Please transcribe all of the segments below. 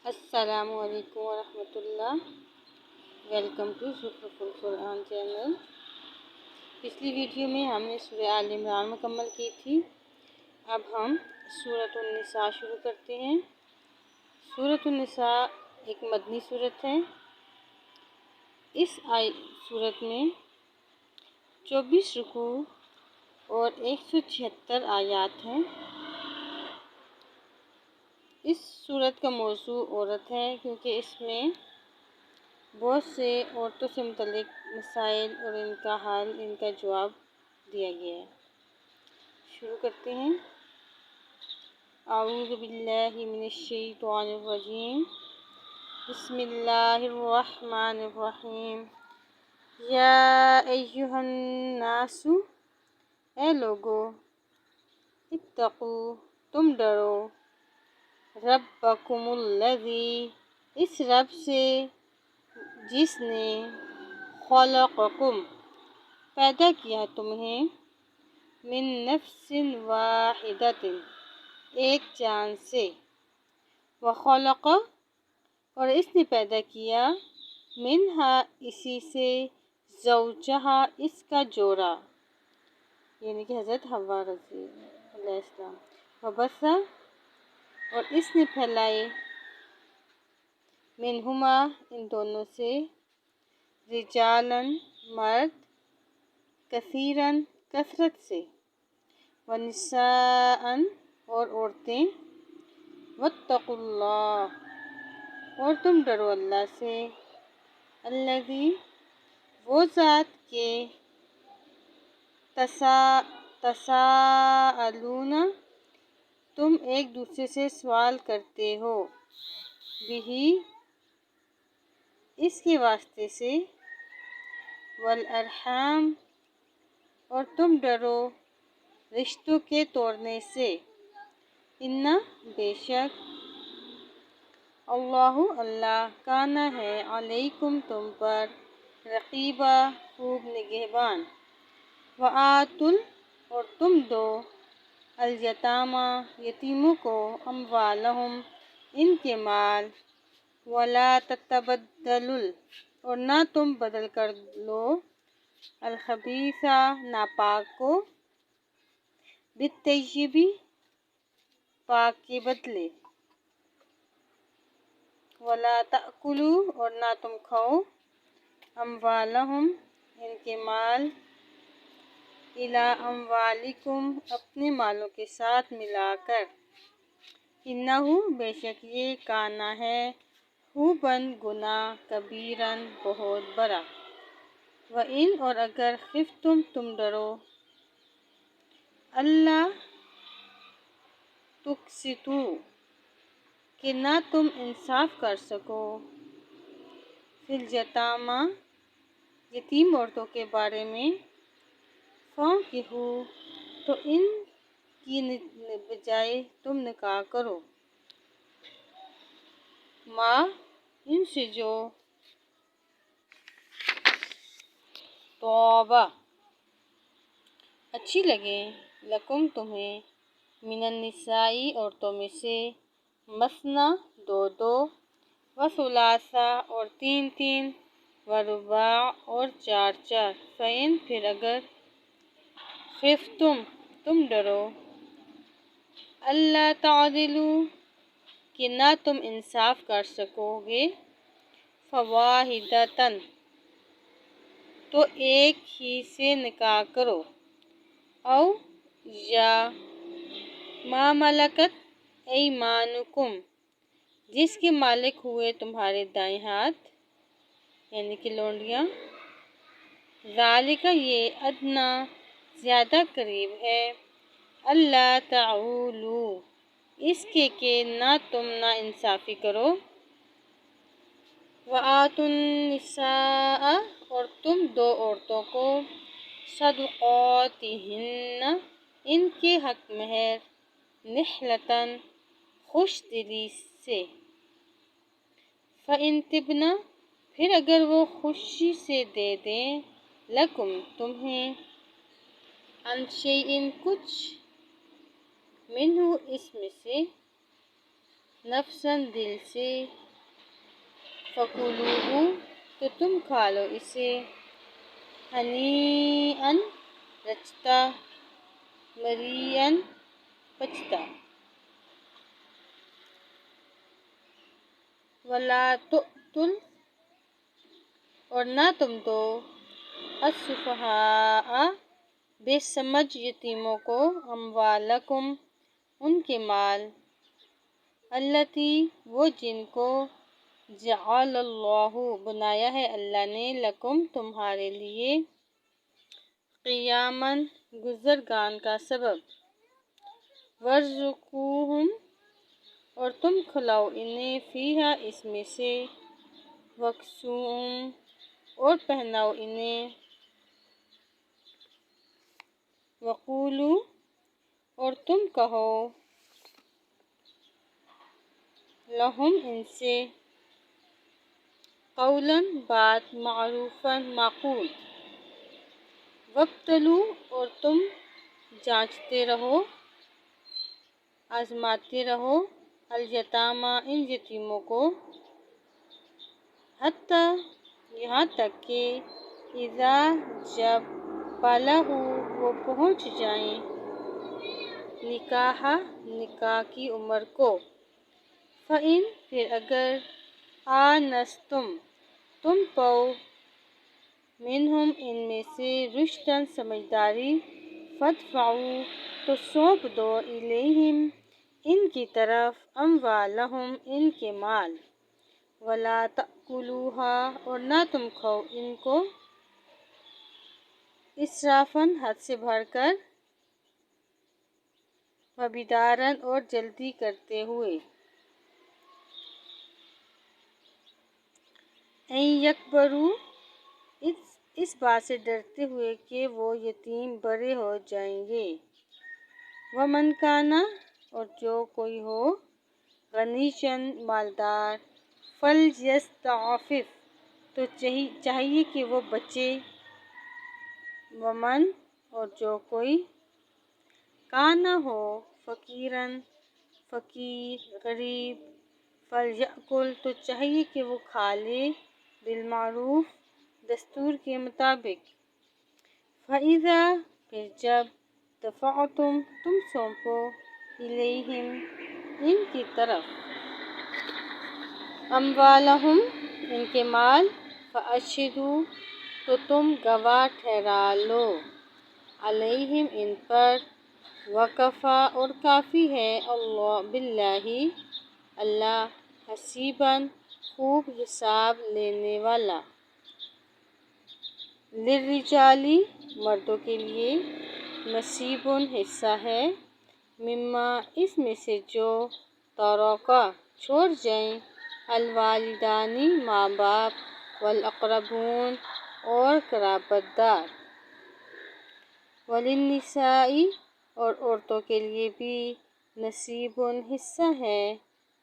السلام علیکم ورحمۃ اللہ۔ ویلکم ٹو زخرف القرآن چینل۔ پچھلی ویڈیو میں ہم نے سورہ آل عمران مکمل کی تھی۔ اب ہم سورۃ النساء شروع کرتے ہیں۔ سورۃ النساء ایک مدنی سورت ہے۔ اس سورت میں 24 رکوع اور 176 آیات ہیں۔ اس سورت کا موضوع عورت ہے، کیونکہ اس میں بہت سے عورتوں سے متعلق مسائل اور ان کا حل، ان کا جواب دیا گیا ہے۔ شروع کرتے ہیں۔ اعوذ باللہ من الشیطان الرجیم، بسم اللہ الرحمن الرحیم۔ یا ایہا الناس، اے لوگو، اتقو، تم ڈرو، ربکم الذی، اس رب سے جس نے خلقکم، پیدا کیا تمہیں، من نفس واحدۃ، ایک جان سے، وخلق، اور اس نے پیدا کیا، منہا، اسی سے، زوجہا، اس کا جوڑا، یعنی کہ حضرت حوا علیہ السلام، وبث، اور اس نے پھیلائے، منہما، ان دونوں سے، رجالاً، مرد، کثیراً، کثرت سے، ونساءً، اور عورتیں، واتقوا اللہ، اور تم ڈرو اللہ سے، الذی، وہ ذات کے، تساءلون، تم ایک دوسرے سے سوال کرتے ہو، بہ، اس کے واسطے سے، والارحام، اور تم ڈرو رشتوں کے توڑنے سے، ان، بے شک، اللہ، اللہ، کان، ہے، علیکم، تم پر، رقیبا، خوب نگہبان، وآتوا، اور تم دو، الیتامیٰ، یتیموں کو، اموالہم، ان کے مال، ولا تتبدلوا، اور نہ تم بدل کر لو، الخبیث، ناپاک کو، بالطیب، پاک کے بدلے، ولا تأکلوا، اور نہ تم کھاؤ، اموالہم، ان کے مال، الی اموالکم، اپنے مالوں کے ساتھ ملا کر، انہ، بے شک یہ، کانا، ہے، حوباً، گناہ، کبیراً، بہت بڑا، وإن، اور اگر، خفتم، تم ڈرو، اللہ تقسطوا، کہ نہ تم انصاف کر سکو، فی الیتامیٰ، یتیم عورتوں کے بارے میں، فانکحوا، تو ان کی بجائے تم نکاح کرو، ما، ان سے جو، طاب، اچھی لگیں، لکم، تمہیں، من النساء، عورتوں میں سے، مثنی، دو دو، وثلاث، اور تین تین، ورباع، اور چار چار، فإن، پھر اگر، خفتم، تم ڈرو، اللہ تعدلوا، کہ نہ تم انصاف کر سکو گے، فواحدۃ، تو ایک ہی سے نکاح کرو، او، یا، ما ملکت ایمانکم، جس کے مالک ہوئے تمہارے دائیں ہاتھ، یعنی کہ لونڈیاں، ذالک، یہ، ادنیٰ، زیادہ قریب ہے، اللہ تعولوا، اس کے کہ نہ تم نا انصافی کرو، وآتوا النساء، اور تم دو عورتوں کو، صدقاتہن، ان کے حق مہر، نحلۃ، خوش دلی سے، فإن طبن، پھر اگر وہ خوشی سے دے دیں، لکم، تمہیں، عن شیء، کچھ، منہ، اس میں سے، نفسن دل سے، فکلوہ تو تم کھا لو اسے، ہنیئن رچتا، مریئن پچتا، ولا تؤتل اور نہ تم دو، السفہاء بے سمجھ یتیموں کو، اموالکم ان کے مال، التی وہ جن کو، جعل اللہ بنایا ہے اللہ نے، لکم تمہارے لیے، قیامًا گزرگان کا سبب، وارزقوہم اور تم کھلاؤ انہیں، فیہا اس میں سے، واکسوہم اور پہناؤ انہیں، وقولوا اور تم کہو، لہم ان سے، قولاً بات، معروفاً معقول، وابتلوا اور تم جانچتے رہو، آزماتے رہو، الیتامیٰ ان یتیموں کو، حتیٰ یہاں تک کہ، اذا جب، بلغوا وہ پہنچ جائیں، نکاح کی عمر کو، فإن پھر اگر، آنستم تم پاؤ، منہم ان میں سے، رشدًا سمجھداری، فادفعوا تو سونپ دو، الیہم ان کی طرف، اموالہم ان کے مال، ولا تأکلوہا اور نہ تم کھاؤ ان کو، اسرافاً حد سے بڑھ کر، وبداراً اور جلدی کرتے ہوئے، ان یکبروا اس بات سے ڈرتے ہوئے کہ وہ یتیم بڑے ہو جائیں گے، ومن کان اور جو کوئی ہو، غنیًا مالدار، فلیستعفف تو چاہیے کہ وہ بچے، ومن اور جو کوئی، کان ہو، فقیراً فقیر، غریب، فلیأکل تو چاہیے کہ وہ کھا لے، بالمعروف دستور کے مطابق، فإذا پھر جب، دفعتم تم سونپو، الیہم ان کی طرف، اموالہم ان کے مال، فاشہدوا تو تم گواہ ٹھہرا لو، علیہم ان پر، وکفیٰ اور کافی ہے، باللہ اللہ، حسیباً خوب حساب لینے والا، للرجال مردوں کے لیے، نصیب حصہ ہے، مما اس میں سے جو، ترک چھوڑ جائیں، الوالدان ماں باپ، والاقربون اور قرابت دار، وللنساء اور عورتوں کے لیے بھی، نصیب حصہ ہے،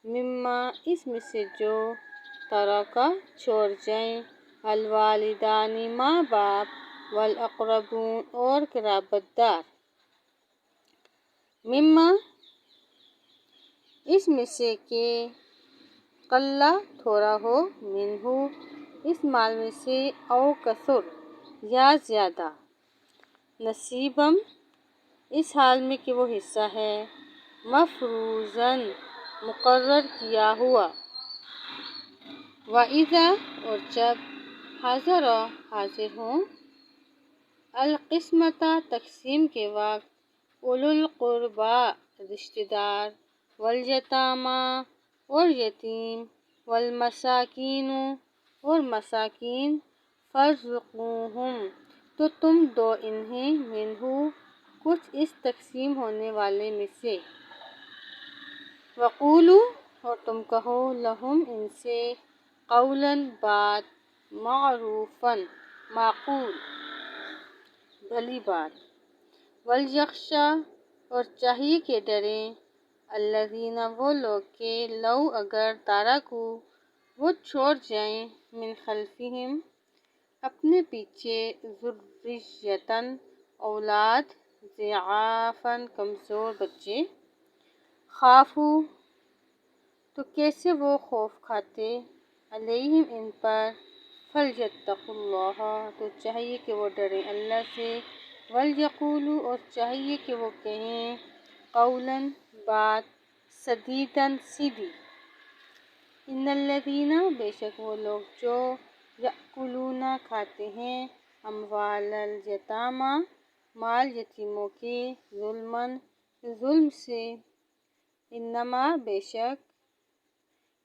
مما اس میں سے جو، ترک چھوڑ جائیں، الوالدان ماں باپ، والاقربون اور قرابت دار، مما اس میں سے کہ، قل تھوڑا ہو، منہ اس مال میں سے، او کثر یا زیادہ، نصیباً اس حال میں کہ وہ حصہ ہے، مفروضاً مقرر کیا ہوا، وَإِذَا اور جب، حضر حاضر ہوں، القسمۃ تقسیم کے وقت، اولو القربیٰ رشتہ دار، والیتامیٰ اور یتیم، والمساکین اور مساکین، فارزقوہم تو تم دو انہیں، منہ کچھ اس تقسیم ہونے والے میں سے، وقولوا اور تم کہو، لہم ان سے، قولاً بات، معروفاً معقول بھلی بات، ولیخشیٰ اور چاہیے کہ ڈریں، الذین وہ لوگ کہ، لو اگر، ترکوا وہ چھوڑ جائیں، من خلفہم اپنے پیچھے، ذریۃ اولاد، ضعافاً کمزور بچے، خافوا تو کیسے وہ خوف کھاتے، علیہم ان پر، فلیتقوا اللہ تو چاہیے کہ وہ ڈریں اللہ سے، ولیقولوا اور چاہیے کہ وہ کہیں، قولا بات، سدیدا سیدھی، ان الذین بے شک وہ لوگ جو یأکلون کھاتے ہیں، اموال الیتامی مال یتیموں کے، ظلم سے، انما بے شک،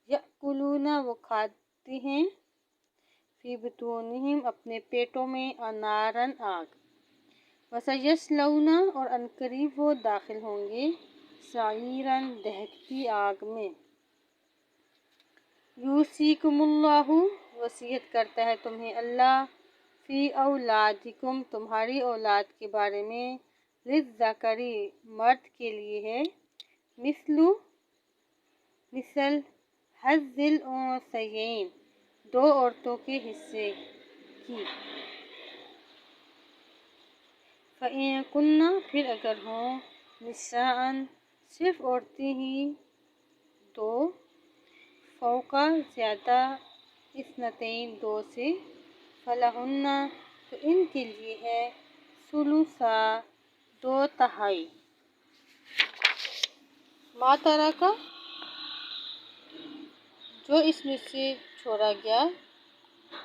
یأکلون وہ کھاتے ہیں، فی بطونہم اپنے پیٹوں میں، نارا آگ، وسیصلون اور عنقریب وہ داخل ہوں گے، سعیرا دہکتی آگ میں۔ یوصیکم اللہ وصیت کرتا ہے تمہیں اللہ، فی اولادکم تمہاری اولاد کے بارے میں، للذکر مرد کے لیے ہے، مثل حظ الانثیین دو عورتوں کے حصے کی، فإن کن پھر اگر ہوں، نساء صرف عورتیں ہی، دو، فوق زیادہ، اثنتین دو سے، فلہن تو ان کے لیے ہے، ثلثا دو تہائی، ما ترک جو اس میں سے چھوڑا گیا،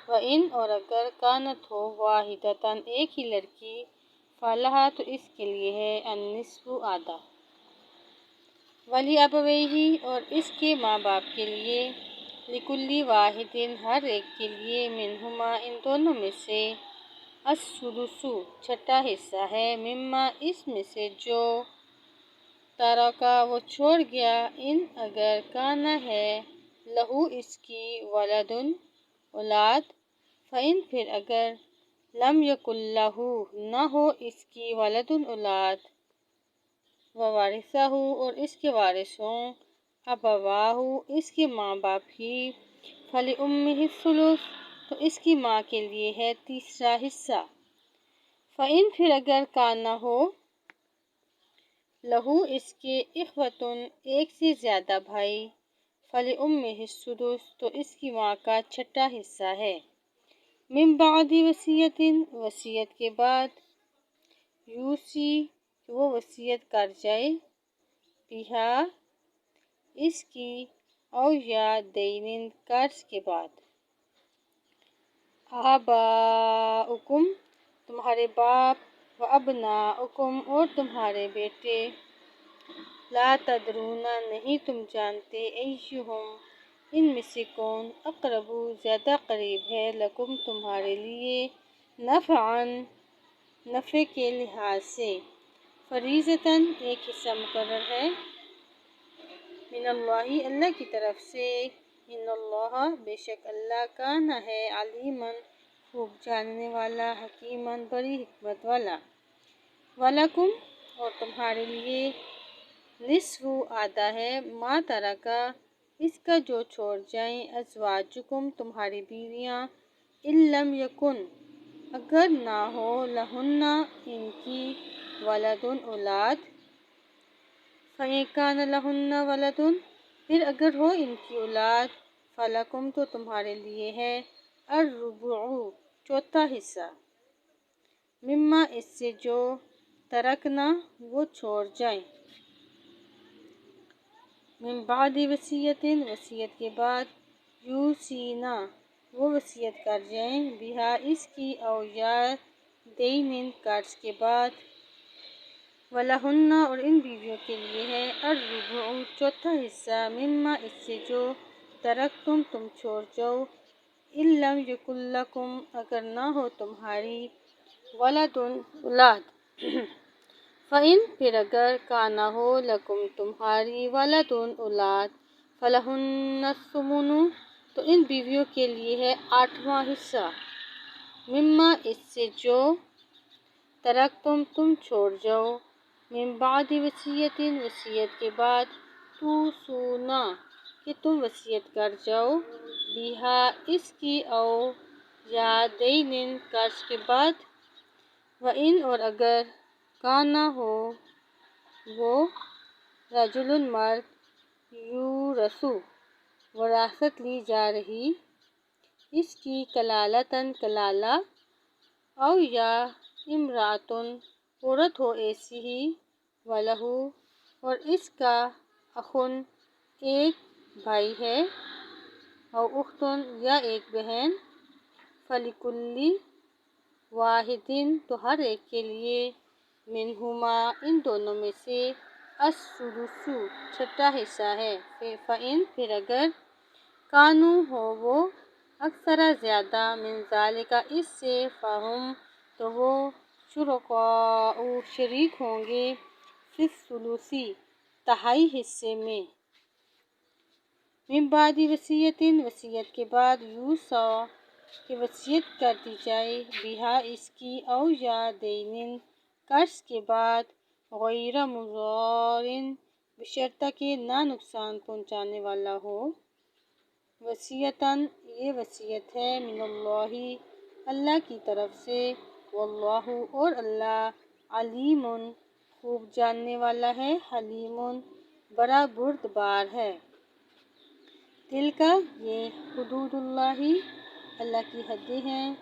وإن اور اگر کانت ہو، واحدۃ ایک ہی لڑکی، فلہا تو اس کے لیے ہے، النصف آدھا، ولی اور اس کے ماں باپ کے لیے، لکل واحد ہر ایک کے لیے، منہما ان دونوں میں سے، السدس چھٹا حصہ ہے، مما اس میں سے جو، ترکا وہ چھوڑ گیا، ان اگر کانا ہے، لہو اس کی، ولد اولاد، فإن پھر اگر، لم یکن لہو نہ ہو اس کی، ولد اولاد، وورثہ اور اس کے وارث ہوں، ابواہ اس کے ماں باپ ہی، فلأمہ الثلث تو اس کی ماں کے لیے ہے تیسرا حصہ، فإن پھر اگر کانا ہو، لہو اس کے، اخوۃ ایک سے زیادہ بھائی، فلأمہ السدس تو اس کی ماں کا چھٹا حصہ ہے، من بعد وصیۃ وصیت کے بعد، یوصی وہ وصیت کر جائے، بہا اس کی، او یا دین قرض کے بعد، آباؤکم تمہارے باپ، وابناؤکم اور تمہارے بیٹے، لا تدرون نہیں تم جانتے، ایہم ان میں سے کون، اقرب زیادہ قریب ہے، لکم تمہارے لیے، نفعا نفع کے لحاظ سے، فریضۃ ایک حصہ مقرر ہے، من اللہ اللہ کی طرف سے، ان اللہ بے شک اللہ کان ہے، علیما خوب جاننے والا، حکیما بڑی حکمت والا، ولکم اور تمہارے لیے، نصف آدھا ہے، ما ترکا اس کا جو چھوڑ جائیں، ازواجکم تمہاری بیویاں، ان لم یکن اگر نہ ہو، لہن ان کی، ولد اولاد، فإن کان لہن ولد پھر اگر ہو ان کی اولاد، فلکم تو تمہارے لیے ہے، الربع چوتھا حصہ، مما اس سے جو، ترکنا وہ چھوڑ جائیں، من بعد وصیۃ وصیت کے بعد، یوصینا وہ وصیت کر جائیں، بہا اس کی، او یا دین قرض کے بعد، ولہن اور ان بیویوں کے لیے ہے، الربع چوتھا حصہ، مما اس سے جو، ترکتم تم چھوڑ جاؤ، ان لم یکن لکم اگر نہ ہو تمہاری، ولد اولاد، فإن پھر اگر کانا ہو، لکم تمہاری، ولد اولاد، فلہن الثمن تو ان بیویوں کے لیے ہے آٹھواں حصہ، مما اس سے جو، ترکتم تم چھوڑ جاؤ، من بعد وصیۃ وصیت کے بعد، توصونا کہ تم وصیت کر جاؤ، بہا اس کی، او یا دین قرض کے بعد، وإن اور اگر کانا ہو وہ، رجل مرد، یورث وراثت لی جا رہی اس کی کلالتاً کلالہ او یا امراتن عورت ہو ایسی ہی ولہو اور اس کا اخن ایک بھائی ہے او اختن یا ایک بہن فلکلی واحدن تو ہر ایک کے لیے منہما ان دونوں میں سے السدس چھٹا حصہ ہے فإن پھر اگر کانو ہو وہ اکثر زیادہ من ذالک اس سے فہم تو وہ شرکاء شریک ہوں گے فی الثلث تہائی حصے میں من بعد وصیت وصیت کے بعد یوصی کہ وصیت کر دی جائے بہا اس کی او یا دین قرض کے بعد غیر مضار بشرطہ کہ نہ نقصان پہنچانے والا ہو وصیتاً یہ وصیت ہے من اللہ اللہ کی طرف سے واللہ اور اللہ علیم خوب جاننے والا ہے حلیم بڑا بردبار ہے تلک یہ حدود اللہ اللہ کی حدیں ہیں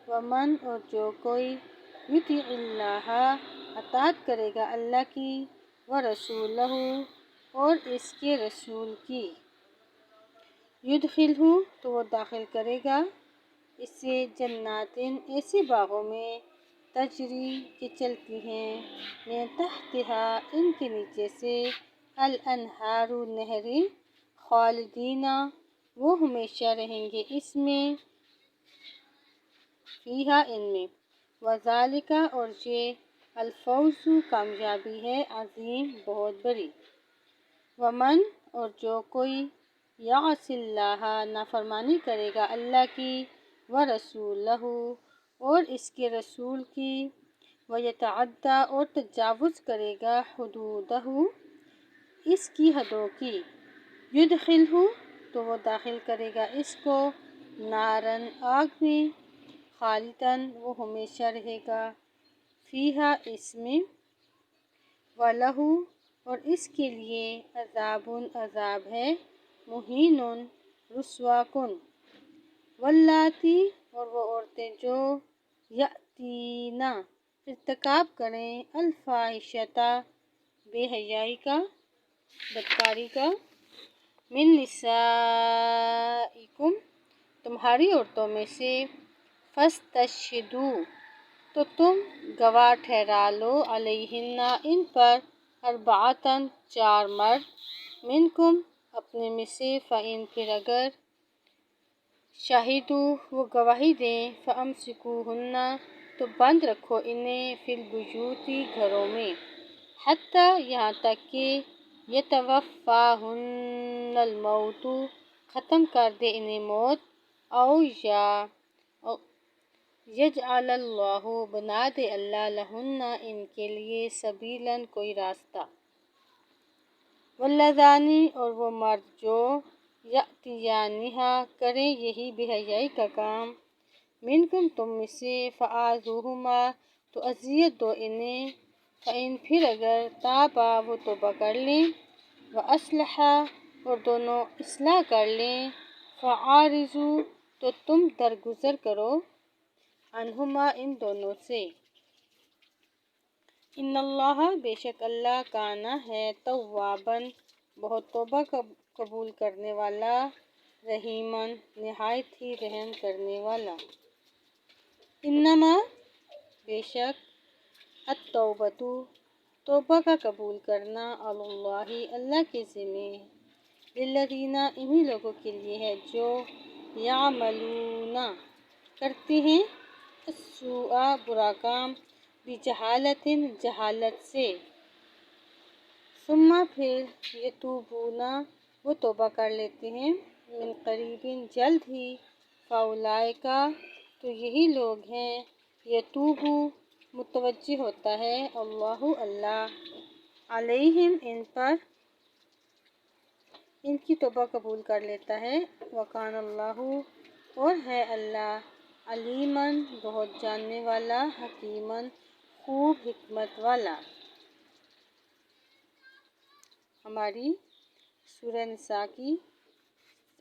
ومن اور جو کوئی یطیع اللہ اطاعت کرے گا اللہ کی ورسولہ اور اس کے رسول کی یدخلہ تو وہ داخل کرے گا اسے جناتن ایسے باغوں میں تجری کہ چلتی ہیں من تحتہا ان کے نیچے سے الانہار نہریں خالدین وہ ہمیشہ رہیں گے اس میں فیہا ان میں وذالک اور یہ الفوز کامیابی ہے عظیم بہت بڑی ومن اور جو کوئی یعص اللہ نافرمانی کرے گا اللہ کی ورسولہ اور اس کے رسول کی ویتعدی اور تجاوز کرے گا حدودہ اس کی حدوں کی یدخلہ تو وہ داخل کرے گا اس کو نارن آگ میں خالداً وہ ہمیشہ رہے گا فیہا اس میں وَلَہُ اور اس کے لیے عذاب ہے مہین رسوا کن واللاتی اور وہ عورتیں جو یأتینا ارتکاب کریں الفاحشۃ بے حیائی کا بدکاری کا من نسائکم تمہاری عورتوں میں سے فاستشہدوا تو تم گواہ ٹھہرا لو علیہن ان پر اربعۃ چار مرد منکم اپنے میں سے فإن پھر اگر شاہدوا وہ گواہی دیں فامسکوہن تو بند رکھو انہیں فی البیوت گھروں میں حتیٰ یہاں تک کہ یتوفاہن الموت ختم کر دے انہیں موت او یا یجعل اللہ بنا دے اللہ لہن ان کے لیے سبیلاً کوئی راستہ واللذانی اور وہ مرد جو یأتیانہا کریں یہی بے حیائی کا کام منکم تم میں سے فآذوہما تو اذیت دو انہیں فإن پھر اگر تابا وہ توبہ کر لیں وأصلحا اور دونوں اصلاح کر لیں فأعرضوا تو تم درگزر کرو عنہما ان دونوں سے ان اللہ بے شک اللہ کانا ہے تواباً بہت توبہ قبول کرنے والا رحیماً نہایت ہی رحم کرنے والا انما بے شک التوبۃ توبہ کا قبول کرنا اللہ اللہ کے ذمہ للذین انہی لوگوں کے لیے ہے جو یعملون کرتے ہیں السوء برا کام بجہالت جہالت سے ثم پھر یتوبون وہ توبہ کر لیتے ہیں من قریب جلد ہی فاولئک تو یہی لوگ ہیں یتوب متوجہ ہوتا ہے اللہ اللہ علیہم ان پر ان کی توبہ قبول کر لیتا ہے وکان اللہ اور ہے اللہ علیماً بہت جاننے والا حکیماً خوب حکمت والا ہماری سورہ نساء کی